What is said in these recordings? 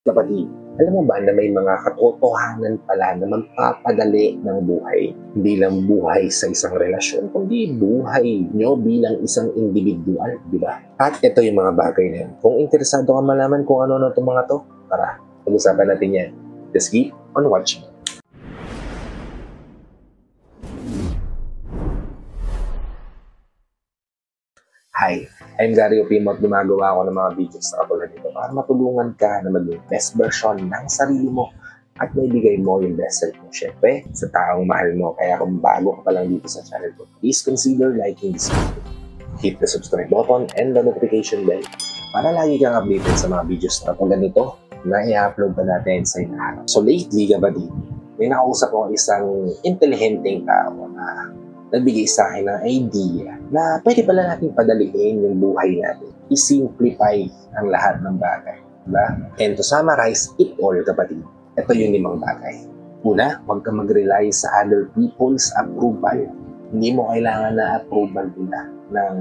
Kapatid, alam mo ba na may mga katotohanan pala na magpapadali ng buhay? Hindi lang buhay sa isang relasyon, kundi buhay nyo bilang isang individual, di ba? At ito yung mga bagay na yan. Kung interesado ka malaman kung ano na itong mga to, tara, pag-usapan natin yan. Just keep on watching. Hi, I'm Gary Opimo at gumagawa ako ng mga videos na katulad nito para matulungan ka na maging best version ng sarili mo at maibigay mo yung best self mo, syempre, sa taong mahal mo. Kaya kung bago ka pa lang dito sa channel ko, please consider liking this video. Hit the subscribe button and the notification bell para lagi kang updated sa mga videos na katulad nito na i-upload pa natin sa inaharap. So lately, kapatid, may nakausap ko isang intelihenteng tao na nagbigay sa akin ng idea na pwede pala natin padaliin yung buhay natin. I-simplify ang lahat ng bagay. Diba? And to summarize it all, kapatid, ito yung 5 bagay. Una, huwag ka mag-rely sa other people's approval. Hindi mo kailangan na approval nila, ng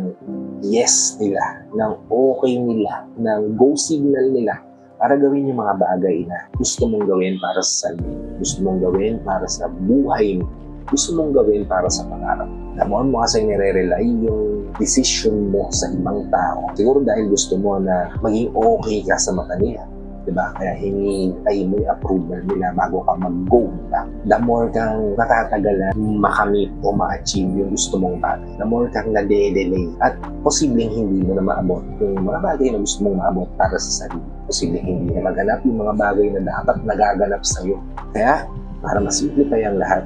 yes nila, ng okay nila, ng go signal nila para gawin yung mga bagay na gusto mong gawin para sa sarili, gusto mong gawin para sa buhay mo, gusto mong gawin para sa pangarap. Namuan mo kasi nire-rely yung decision mo sa ibang tao. Siguro dahil gusto mo na maging okay ka sa mata nila. Diba? Kaya hinihintay mo yung approval nila bago ka mag-go. Diba? The more kang natatagalan makamit o ma-achieve yung gusto mong bagay, the more kang nade-delay at posibleng hindi mo na maabot yung mga bagay na gusto mong maabot para sa sarili. Posibleng hindi na maganap yung mga bagay na dapat nagaganap sa'yo. Kaya, para masimplify ang lahat,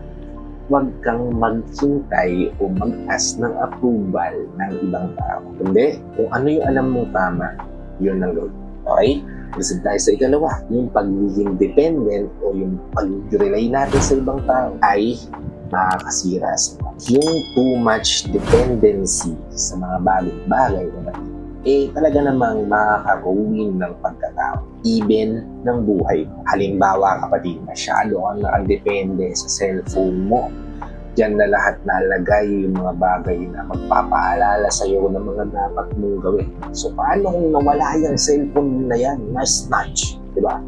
huwag kang maghintay o mag-ask ng approval ng ibang tao. Kundi, kung ano yung alam mong tama, yun ang gawin. Okay? Kasi tayo sa ikalawa, yung pagiging dependent o yung pag-rely natin sa ibang tao ay makakasira sa yung too much dependency sa mga bagay-bagay talaga namang makaka-ruin ng pagkatao, even ng buhay. Halimbawa, kapatid, masyado kang nakadepende sa cellphone mo. Diyan na lahat nalagay yung mga bagay na magpapaalala sa iyo ng mga dapat mong gawin. So, paano kung nawala yung cellphone na yan, na-snatch? Diba?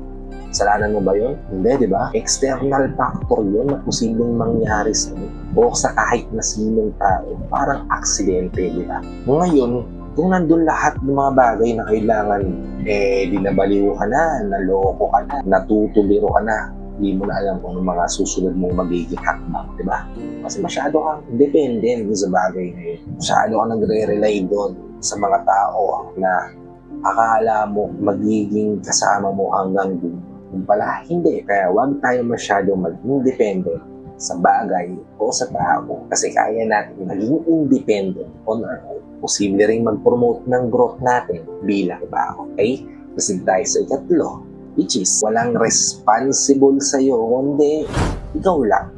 Kasalanan mo ba yun? Hindi, diba? External factor yun na posibleng mangyari sa iyo o sa kahit na sinong tao. Parang aksidente, diba? Ngayon, kung nandun lahat ng mga bagay na kailangan, dinabaliw ka na, naloko ka na, natutuliro ka na, hindi mo na alam kung mga susunod mong magiging hakbang, di ba? Kasi masyado kang dependent sa bagay na yun. Masyado kang nagre-rely doon sa mga tao na akala mo magiging kasama mo hanggang doon. Kung pala, hindi. Kaya huwag tayo masyado maging dependent sa bagay o sa tao kasi kaya natin maging independent on our own. Posible rin mag-promote ng growth natin bilang tao. Okay? Kasi tayo sa ikatlo, which is walang responsible sa'yo, kundi ikaw lang.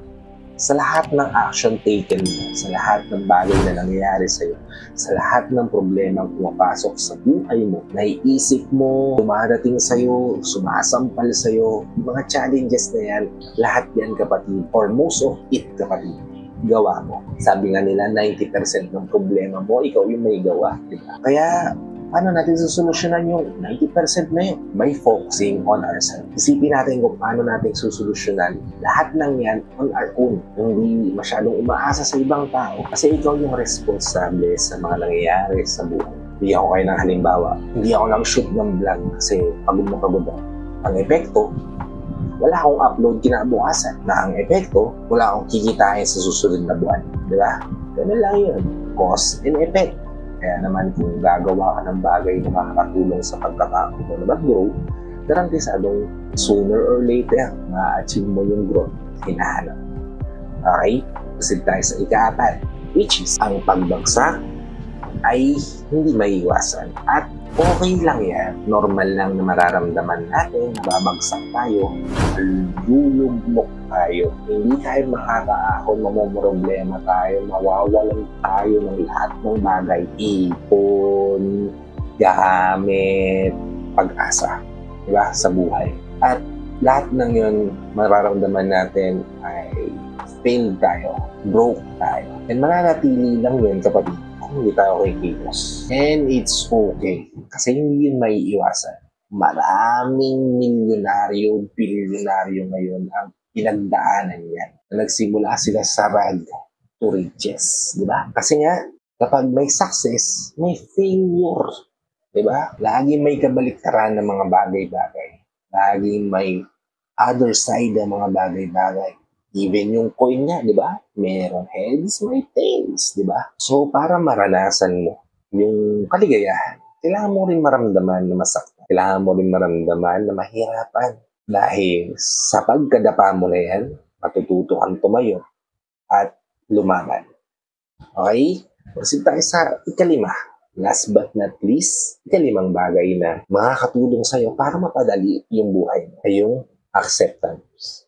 Sa lahat ng action taken mo, sa lahat ng bagay na nangyayari sa'yo, sa lahat ng problema na pumapasok sa buhay mo, naiisip mo, dumarating sa'yo, sumasampal sa'yo, yung mga challenges na yan, lahat yan, kapatid, or most of it, kapatid, gawa mo. Sabi nga nila, 90% ng problema mo, ikaw yung may gawa. Diba? Kaya, paano natin susolusyonan yung 90% na yun? By focusing on ourselves. Isipin natin kung paano natin susolusyonan lahat ng yan on our own. Hindi masyadong umaasa sa ibang tao. Kasi ikaw yung responsable sa mga nangyayari sa buhay. Hindi ako kayo ng halimbawa. Hindi ako lang shoot ng vlog kasi pagod na pagod ako. Ang epekto, wala akong upload kinabukasan. Na ang epekto, wala akong kikitain sa susunod na buwan. Diba? Ganun lang yun. Cause and effect. Kaya naman kung gagawa ka ng bagay na makakatulong sa pagkakaroon mo na mag-grow, garantisadong sooner or later, ma-achieve mo yung growth hinahanap. Okay? Kasi tayo sa ika-4, which is ang pagbagsak ay hindi maiiwasan. At okay lang yan. Normal lang na mararamdaman natin na babagsak tayo, lulugmok tayo. Hindi tayo makakaahon, mamumroblema tayo, mawawalan tayo ng lahat ng bagay. Ipon, gamit, pag-asa. Diba? Sa buhay. At lahat ng yun, mararamdaman natin ay failed tayo, broke tayo. And mananatili lang yun, kapatid, hindi tayo kikilos. And it's okay. Kasi hindi yun may iwasan. Maraming milyonaryo, bilyonaryo ngayon ang pinagdaanan yan. Nagsimula sila sa rag to riches, di ba? Kasi nga, kapag may success, may failure, di ba? Laging may kabaliktaran ng mga bagay-bagay. Laging may other side ng mga bagay-bagay. Even yung coin nga, di ba? Meron heads, may tails, di ba? So, para maranasan mo yung kaligayahan, kailangan mo rin maramdaman na masaktan. Kailangan mo rin maramdaman na mahirapan. Dahil sa pagkadapa mo na yan, matututo kang tumayo at lumaban. Okay? Proceed tayo sa ikalima. Last but not least, ikalimang bagay na makakatulong sa'yo para mapadali yung buhay mo ay yung acceptance.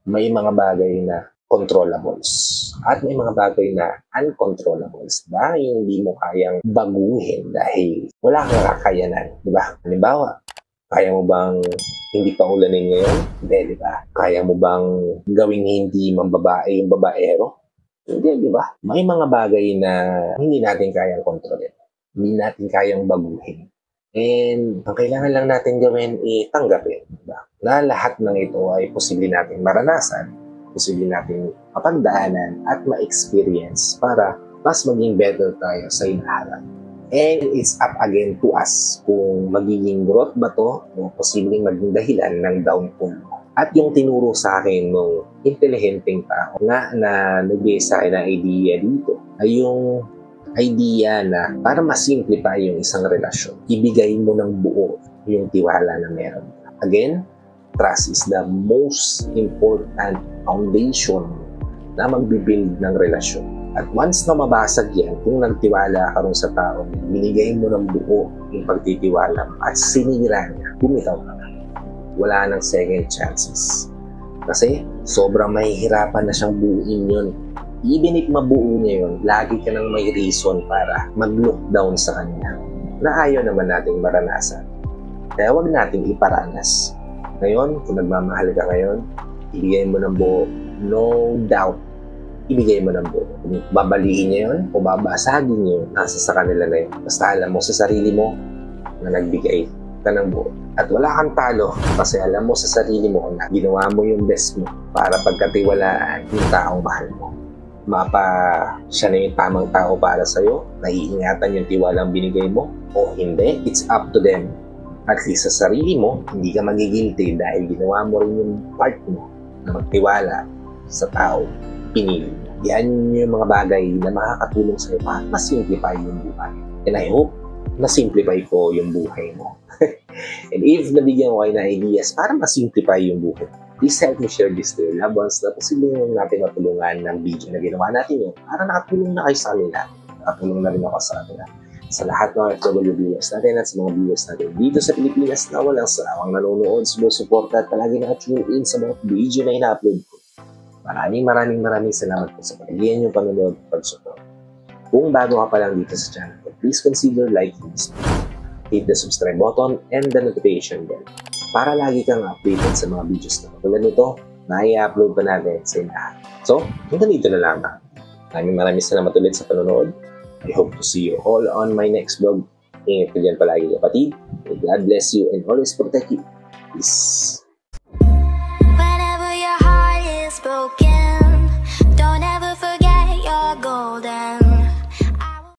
May mga bagay na controllables at may mga bagay na uncontrollables na yung hindi mo kayang baguhin dahil wala kang kakayanan, di ba? Halimbawa, kaya mo bang hindi pa ulanin ngayon? Hindi, di ba? Kaya mo bang gawing hindi mambabae yung babaero? Hindi, di ba? May mga bagay na hindi natin kayang kontrolin. Hindi natin kayang baguhin. And ang kailangan lang natin gawin ay tanggapin, diba? Na lahat ng ito ay posible natin maranasan, posible natin mapagdaanan at ma-experience para mas maging better tayo sa hinaharap. And it's up again to us kung magiging growth ba to o posibleng maging dahilan ng downfall mo. At yung tinuro sa akin ng intelihenteng tao na nagbigay sa akin ng idea dito ay yung idea na para ma-simplify yung isang relasyon, ibigay mo ng buo yung tiwala na meron. Again, trust is the most important foundation na magbibuild ng relasyon. At once na mabasag yan, kung nagtiwala ka rin sa tao, binigay mo ng buo yung pagtitiwala at sinira niya, bumitaw ka na. Wala nang second chances. Kasi sobrang mahihirapan na siyang buuin yun. Even if mabuo niya yun, lagi ka nang may reason para mag-look down sa kanya na ayaw naman nating maranasan. Kaya huwag nating iparanas. Ngayon, kung nagmamahal ka ngayon, ibigay mo ng buo. No doubt, ibigay mo ng buo. Kung babalihin niya yun o babasagin niya yun, nasa sa kanila na yun. Basta alam mo sa sarili mo na nagbigay ka ng buo. At wala kang talo kasi alam mo sa sarili mo na ginawa mo yung best mo para pagkatiwalaan yung taong mahal mo. Siya na yung tamang tao para sa'yo, naiingatan yung tiwalang binigay mo, o hindi, it's up to them. At least sa sarili mo, hindi ka magigilty dahil ginawa mo rin yung part mo na magtiwala sa tao pinili mo. Yan yung mga bagay na makakatulong sa'yo para mas-simplify yung buhay. And I hope na-simplify ko yung buhay mo. And if nabigyan ko kayo ng ideas para mas-simplify yung buhay, please help me share this to your loved ones na posibleng natin matulungan ng video na ginawa natin yun para nakatulong na kayo sa kanila. Nakatulong na rin ako sa kanila. Sa lahat ng FW viewers natin at sa mga viewers natin dito sa Pilipinas na walang sawang nanonood, sumusuporta at palagi nakatune in sa mga video na ina-upload ko. Maraming salamat po sa pagiging yung panonood at pag-support. Kung bago ka pa lang dito sa channel ko, please consider liking this video. Hit the subscribe button and the notification bell para lagi kang updated sa mga videos na katulad nito na i-upload pa natin sa inahan. So, hanggang dito na lang. Maraming salamat ulit sa panonood. I hope to see you all on my next vlog. Ingat ka dyan palagi kapatid. May God bless you and always protect you. Peace. Whenever your heart is broken